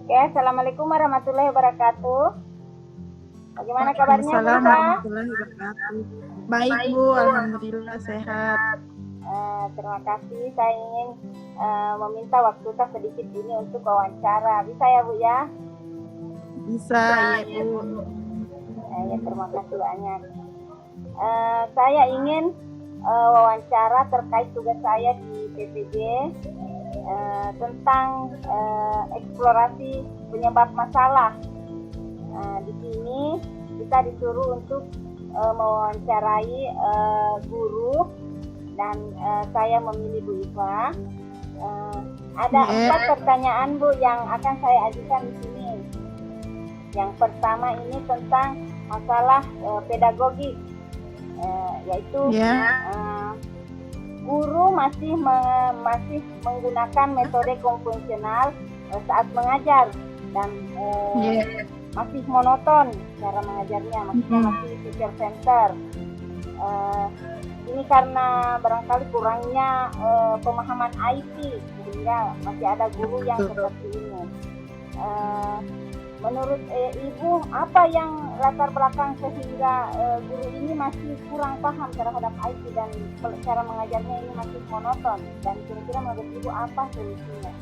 Oke, Assalamualaikum warahmatullahi wabarakatuh. Bagaimana kabarnya, Bu Waalaikumsalam Iva? warahmatullahi wabarakatuh. Baik Bu, alhamdulillah sehat. Terima kasih. Saya ingin meminta waktu kita sedikit ini untuk wawancara. Bisa ya, Bu ya? Bisa, iya Bu. Ya, terima kasih banyak. Saya ingin wawancara terkait tugas saya di PPJ tentang eksplorasi penyebab masalah. Di sini kita disuruh untuk mewawancarai guru dan saya memilih Bu Iva. Ada 4 pertanyaan Bu yang akan saya ajukan di sini. Yang pertama ini tentang masalah pedagogik, yaitu guru masih menggunakan metode konvensional saat mengajar dan masih monoton cara mengajarnya, maksudnya masih teacher center. Ini karena barangkali kurangnya pemahaman IT, sehingga masih ada guru yang seperti ini. Menurut Ibu, apa yang latar belakang sehingga guru ini masih kurang paham terhadap IT dan cara mengajarnya ini masih monoton? Dan kira-kira menurut Ibu apa solusinya?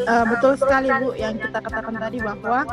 Betul sekali Bu yang kita katakan tadi bahwa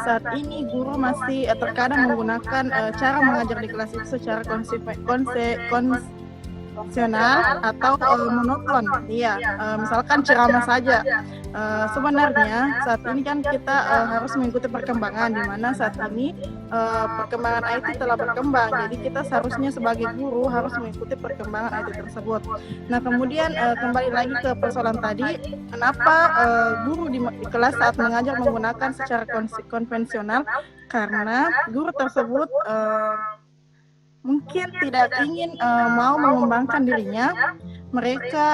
saat ini guru masih terkadang menggunakan cara mengajar di kelas itu secara konvensional atau monoton. Misalkan ceramah saja. Sebenarnya saat ini kan kita harus mengikuti perkembangan, di mana saat ini perkembangan IT telah berkembang. Jadi kita seharusnya sebagai guru harus mengikuti perkembangan IT tersebut. Nah, kemudian kembali lagi ke persoalan tadi, kenapa guru di kelas saat mengajar menggunakan secara konvensional? Karena guru tersebut mungkin tidak ingin mau mengembangkan dirinya. Mereka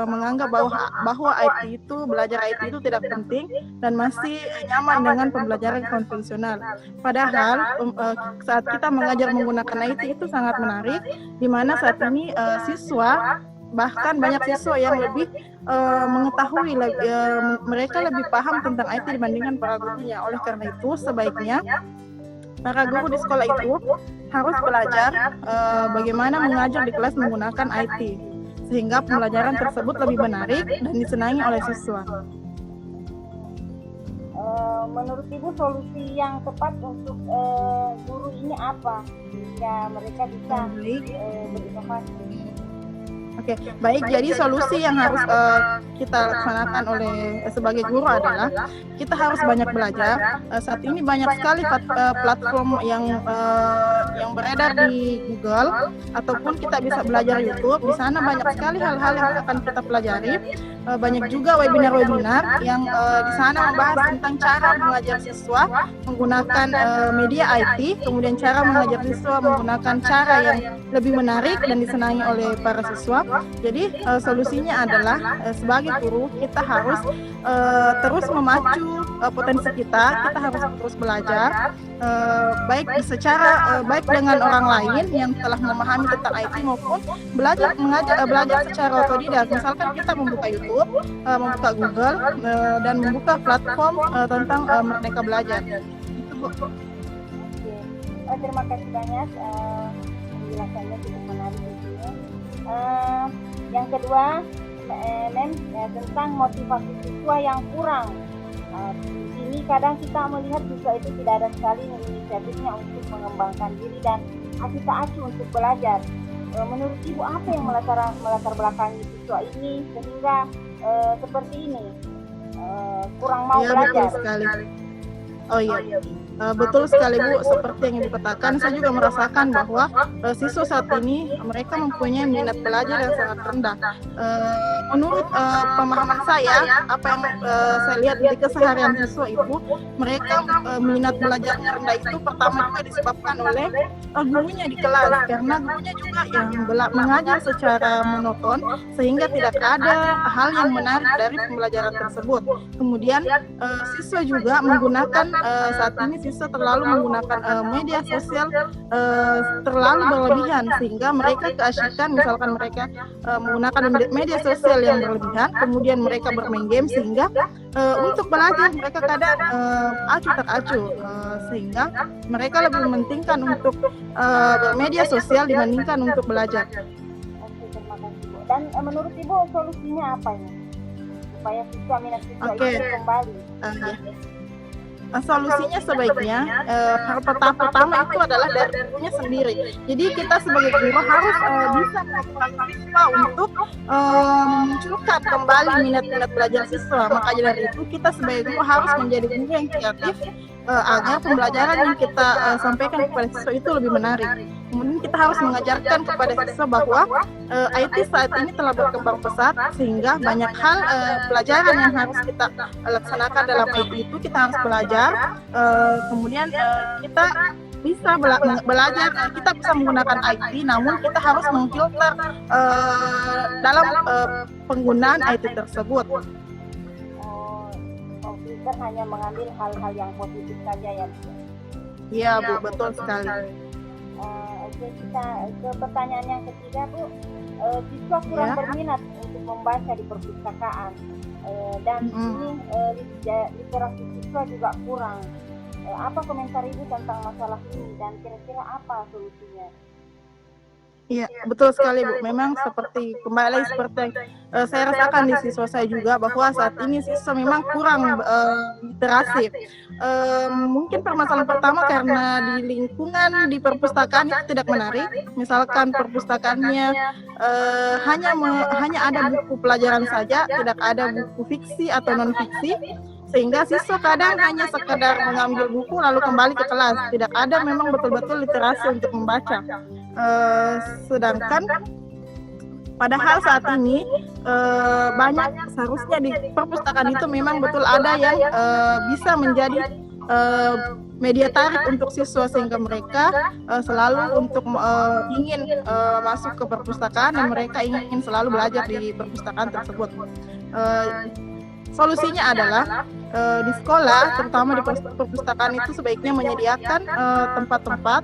menganggap bahwa belajar IT itu tidak penting dan masih nyaman dengan pembelajaran konvensional. Padahal saat kita mengajar menggunakan IT itu sangat menarik, di mana saat ini siswa, bahkan banyak siswa yang lebih mengetahui, mereka lebih paham tentang IT dibandingkan para gurunya. Oleh karena itu, sebaiknya para guru di sekolah itu harus belajar bagaimana mengajar di kelas menggunakan IT, sehingga pembelajaran tersebut lebih menarik dan disenangi oleh siswa. Menurut Ibu, solusi yang tepat untuk guru ini apa sehingga mereka bisa berinovasi? Oke, baik. Jadi solusi yang harus kita laksanakan oleh sebagai guru adalah kita harus banyak belajar. Saat ini banyak sekali platform yang beredar di Google, ataupun kita bisa belajar YouTube. Di sana banyak sekali hal-hal yang akan kita pelajari. Banyak juga webinar-webinar yang di sana membahas tentang cara mengajar siswa menggunakan media IT, kemudian cara mengajar siswa menggunakan cara yang lebih menarik dan disenangi oleh para siswa. Jadi solusinya adalah sebagai guru kita harus terus memacu potensi kita harus terus belajar, baik dengan orang lain yang telah memahami tentang IT, maupun belajar secara otodidak. Misalkan kita membuka YouTube, membuka Google, dan membuka platform tentang Merdeka Belajar. Itu Bu. Terima kasih banyak, penjelasannya cukup menarik di sini. Yang kedua, tentang motivasi siswa yang kurang. Di sini kadang kita melihat siswa itu tidak ada sekali inisiatifnya untuk mengembangkan diri dan acu untuk belajar. Menurut Ibu, apa yang melatar belakangi siswa ini sehingga seperti ini, kurang mau belajar? Betul sekali. Betul sekali Bu, seperti yang dikatakan, saya juga merasakan bahwa siswa saat ini mereka mempunyai minat belajar yang sangat rendah. Menurut pemahaman saya, apa yang saya lihat di keseharian siswa itu, mereka minat belajarnya rendah itu pertama juga disebabkan oleh gurunya di kelas, karena gurunya juga yang mengajar secara monoton sehingga tidak ada hal yang menarik dari pembelajaran tersebut. Kemudian siswa juga menggunakan saat ini siswa terlalu menggunakan media sosial terlalu berlebihan, sehingga mereka keasyikan, misalkan mereka menggunakan media sosial yang berlebihan, kemudian mereka bermain game, sehingga untuk belajar mereka kadang acuh tak acuh, sehingga mereka lebih mementingkan untuk bermedia sosial dibandingkan untuk belajar. Oke, terima kasih Bu. Dan menurut Ibu solusinya apa ini supaya siswa minat siswa itu kembali? Solusinya sebaiknya hal pertama itu adalah dari gurunya sendiri. Jadi kita sebagai guru harus bisa memotivasi siswa untuk memunculkan kembali minat-minat belajar siswa. Makanya dari itu kita sebagai guru harus menjadi guru yang kreatif agar pembelajaran yang kita sampaikan kepada siswa itu lebih menarik. Kemudian kita harus mengajarkan kepada siswa bahwa IT saat ini telah berkembang pesat, sehingga banyak hal pelajaran yang harus kita laksanakan dalam IT itu kita harus belajar. Kemudian kita bisa belajar, kita bisa menggunakan IT, namun kita harus memfilter dalam penggunaan IT tersebut. Kita hanya mengambil hal-hal yang positif saja ya. Iya Bu, betul sekali. Oke, kita ke pertanyaan yang ketiga Bu. Siswa kurang berminat untuk membaca di perpustakaan, dan ini literasi siswa juga kurang. Apa komentar Ibu tentang masalah ini dan kira-kira apa solusinya? Iya, betul sekali Bu. Memang seperti yang saya rasakan di siswa saya juga, bahwa saat ini siswa memang kurang literasi. Mungkin permasalahan pertama karena di lingkungan di perpustakaan itu tidak menarik. Misalkan perpustakaannya hanya ada buku pelajaran saja, tidak ada buku fiksi atau non fiksi, sehingga siswa kadang hanya sekedar mengambil buku lalu kembali ke kelas, tidak ada memang betul-betul literasi untuk membaca. Sedangkan padahal saat ini banyak, seharusnya di perpustakaan itu memang betul ada yang bisa menjadi media tarik untuk siswa, sehingga mereka selalu untuk ingin masuk ke perpustakaan dan mereka ingin selalu belajar di perpustakaan tersebut. Solusinya adalah di sekolah, terutama di perpustakaan itu sebaiknya menyediakan tempat-tempat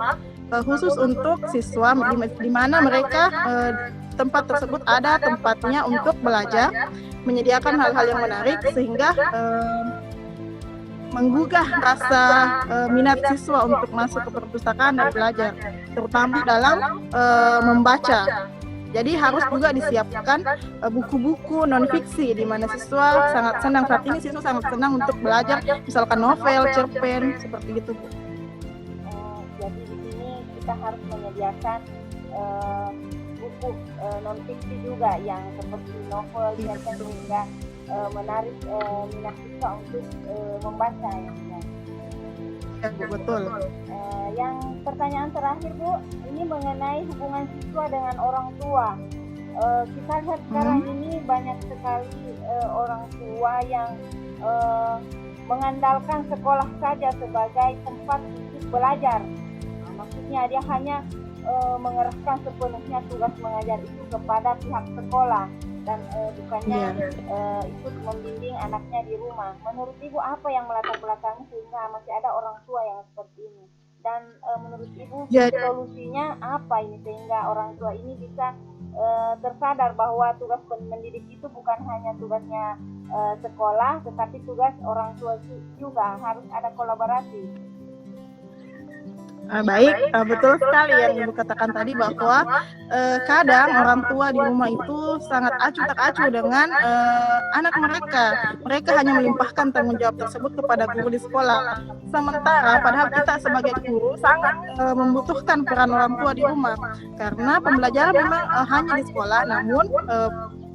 khusus untuk siswa, di mana mereka tempat tersebut ada tempatnya untuk belajar, menyediakan hal-hal yang menarik sehingga menggugah rasa minat siswa untuk masuk ke perpustakaan dan belajar, terutama dalam membaca. Jadi harus juga disiapkan buku-buku non-fiksi di mana siswa sangat senang. Saat ini siswa sangat senang untuk belajar, misalkan novel, cerpen, seperti itu. Jadi di sini kita harus menyediakan buku non-fiksi juga yang seperti novel, cerpen, sehingga menarik minat siswa untuk membaca. Ya, betul. Yang pertanyaan terakhir Bu, ini mengenai hubungan siswa dengan orang tua. Kita lihat sekarang ini banyak sekali orang tua yang mengandalkan sekolah saja sebagai tempat untuk belajar. Maksudnya dia hanya mengerahkan sepenuhnya tugas mengajar itu kepada pihak sekolah dan bukannya ikut membimbing anaknya di rumah. Menurut Ibu apa yang melatar belakangi sehingga masih ada orang tua yang seperti ini? Dan menurut Ibu solusinya apa ini sehingga orang tua ini bisa tersadar bahwa tugas mendidik itu bukan hanya tugasnya sekolah, tetapi tugas orang tua juga, harus ada kolaborasi. Baik, betul sekali yang Ibu katakan tadi, bahwa kadang orang tua di rumah itu sangat acuh tak acuh dengan anak mereka. Mereka hanya melimpahkan tanggung jawab tersebut kepada guru di sekolah. Sementara padahal kita sebagai guru sangat membutuhkan peran orang tua di rumah, karena pembelajaran memang hanya di sekolah, namun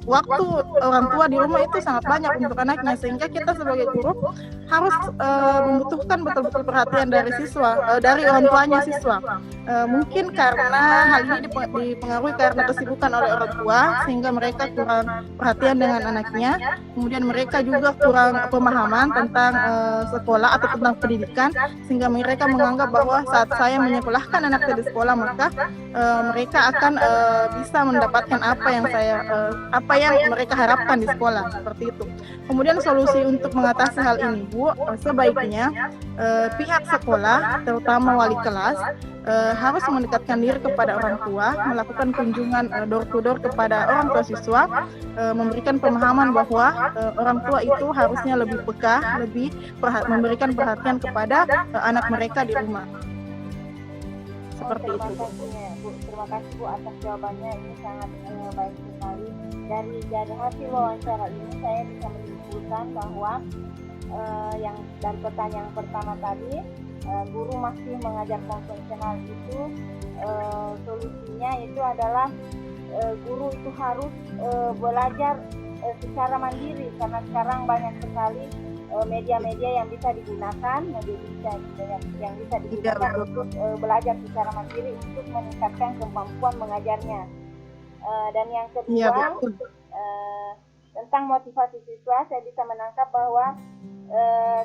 waktu orang tua di rumah itu sangat banyak untuk anaknya, sehingga kita sebagai guru harus membutuhkan betul-betul perhatian dari siswa, dari orang tuanya siswa. Mungkin karena hal ini dipengaruhi karena kesibukan oleh orang tua, sehingga mereka kurang perhatian dengan anaknya. Kemudian mereka juga kurang pemahaman tentang sekolah atau tentang pendidikan, sehingga mereka menganggap bahwa saat saya menyekolahkan anak saya di sekolah, maka mereka akan bisa mendapatkan apa yang mereka harapkan di sekolah, seperti itu. Kemudian solusi untuk mengatasi hal ini, Bu, sebaiknya pihak sekolah, terutama wali kelas, harus mendekatkan diri kepada orang tua, melakukan kunjungan door to door kepada orang tua siswa, memberikan pemahaman bahwa orang tua itu harusnya lebih peka, memberikan perhatian kepada anak mereka di rumah. Seperti itu. Terima kasih Bu atas jawabannya, ini sangat baik sekali. Dari hasil wawancara ini saya bisa menyimpulkan bahwa yang dari pertanyaan pertama tadi, guru masih mengajar konvensional itu solusinya itu adalah guru itu harus belajar secara mandiri, karena sekarang banyak sekali media-media yang bisa digunakan, yang bisa digunakan untuk belajar secara mandiri untuk meningkatkan kemampuan mengajarnya. Dan yang kedua, tentang motivasi siswa, saya bisa menangkap bahwa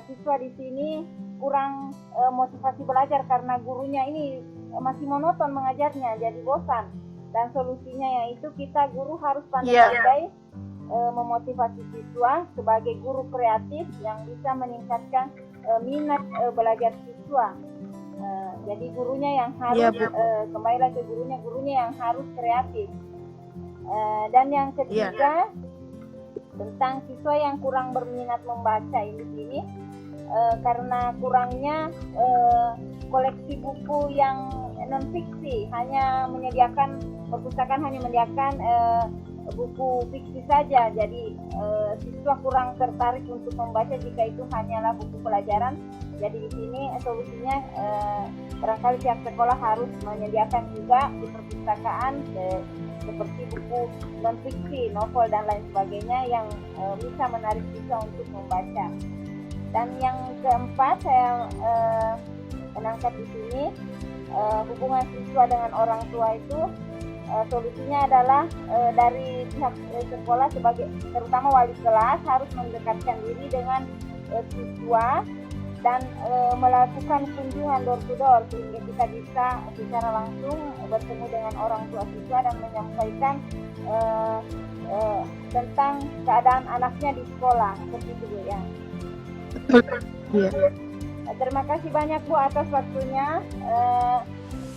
siswa di sini kurang motivasi belajar karena gurunya ini masih monoton mengajarnya, jadi bosan. Dan solusinya yaitu kita guru harus pandai-pandai memotivasi siswa sebagai guru kreatif yang bisa meningkatkan minat belajar siswa. Jadi gurunya yang harus kembali lagi ke gurunya yang harus kreatif. Dan yang ketiga, tentang siswa yang kurang berminat membaca ini karena kurangnya koleksi buku yang non fiksi, perpustakaan hanya menyediakan buku fiksi saja. Jadi siswa kurang tertarik untuk membaca jika itu hanyalah buku pelajaran. Jadi di sini solusinya barangkali pihak sekolah harus menyediakan juga di perpustakaan seperti buku non fiksi, novel dan lain sebagainya yang bisa menarik siswa untuk membaca. Dan yang keempat, saya menangkap di sini hubungan siswa dengan orang tua itu solusinya adalah dari pihak sekolah terutama wali kelas harus mendekatkan diri dengan siswa dan melakukan kunjungan door to door sehingga kita bisa secara langsung bertemu dengan orang tua siswa dan menyampaikan tentang keadaan anaknya di sekolah, seperti itu ya. Terima kasih banyak Bu atas waktunya.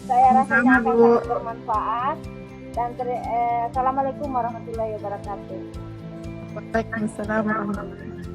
Saya rasanya akan sangat bermanfaat. Dan Assalamualaikum warahmatullahi wabarakatuh. Waalaikumsalam warahmatullahi wabarakatuh.